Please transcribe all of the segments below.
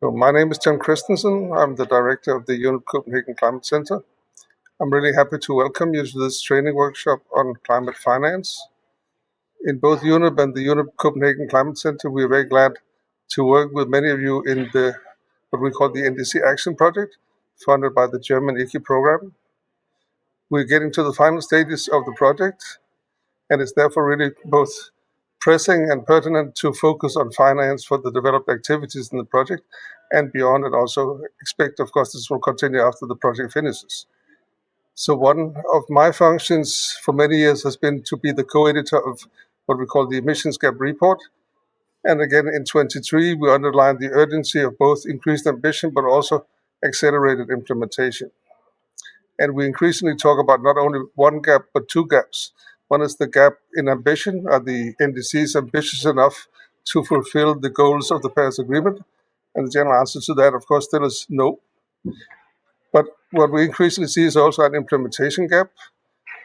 So my name is Tim Christensen. I'm the director of the UNEP Copenhagen Climate Center. I'm really happy to welcome you to this training workshop on climate finance. In both UNEP and the UNEP Copenhagen Climate Center, we're very glad to work with many of you in what we call the NDC Action Project, funded by the German ICI program. We're getting to the final stages of the project, and it's therefore really both pressing and pertinent to focus on finance for the developed activities in the project and beyond, and also expect, of course, this will continue after the project finishes. So one of my functions for many years has been to be the co-editor of what we call the emissions gap report. And again, in 23, we underlined the urgency of both increased ambition, but also accelerated implementation. And we increasingly talk about not only one gap, but two gaps. One is the gap in ambition. Are the NDCs ambitious enough to fulfill the goals of the Paris Agreement? And the general answer to that, of course, still is no. But what we increasingly see is also an implementation gap,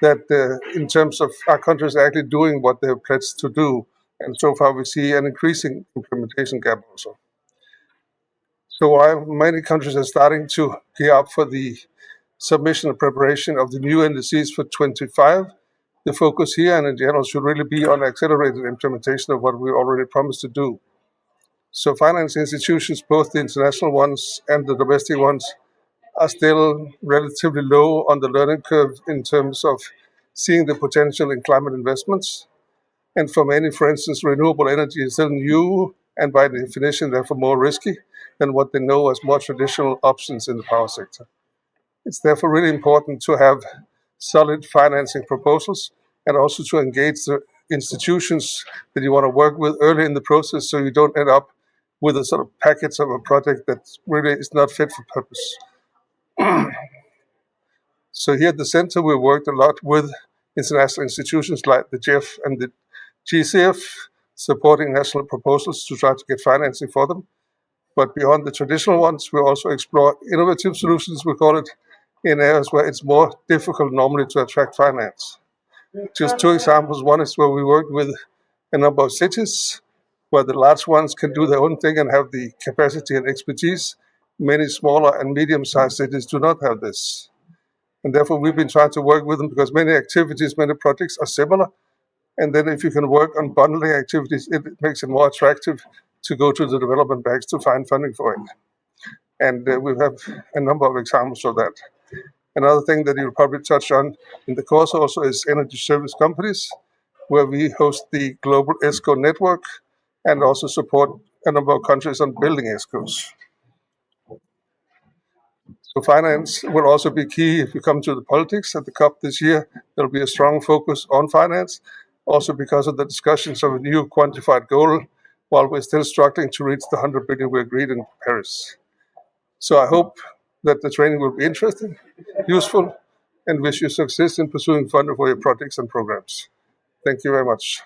that in terms of our countries actually doing what they have pledged to do. And so far we see an increasing implementation gap also. So while many countries are starting to gear up for the submission and preparation of the new NDCs for 25, the focus here and in general should really be on accelerated implementation of what we already promised to do. So finance institutions, both the international ones and the domestic ones, are still relatively low on the learning curve in terms of seeing the potential in climate investments. And for many, for instance, renewable energy is still new and by definition therefore more risky than what they know as more traditional options in the power sector. It's therefore really important to have solid financing proposals and also to engage the institutions that you want to work with early in the process so you don't end up with a sort of package of a project that really is not fit for purpose. So here at the center, we worked a lot with international institutions like the GEF and the GCF, supporting national proposals to try to get financing for them. But beyond the traditional ones, we also explore innovative solutions, we call it, in areas where it's more difficult normally to attract finance. Just two examples. One is where we worked with a number of cities, where the large ones can do their own thing and have the capacity and expertise. Many smaller and medium-sized cities do not have this. And therefore, we've been trying to work with them because many activities, many projects are similar. And then if you can work on bundling activities, it makes it more attractive to go to the development banks to find funding for it. And we have a number of examples of that. Another thing that you'll probably touch on in the course also is energy service companies, where we host the global ESCO network and also support a number of countries on building ESCOs. So finance will also be key if you come to the politics. At the COP this year, there'll be a strong focus on finance, also because of the discussions of a new quantified goal, while we're still struggling to reach the 100 billion we agreed in Paris. So I hope that the training will be interesting, useful, and wish you success in pursuing funding for your projects and programs. Thank you very much.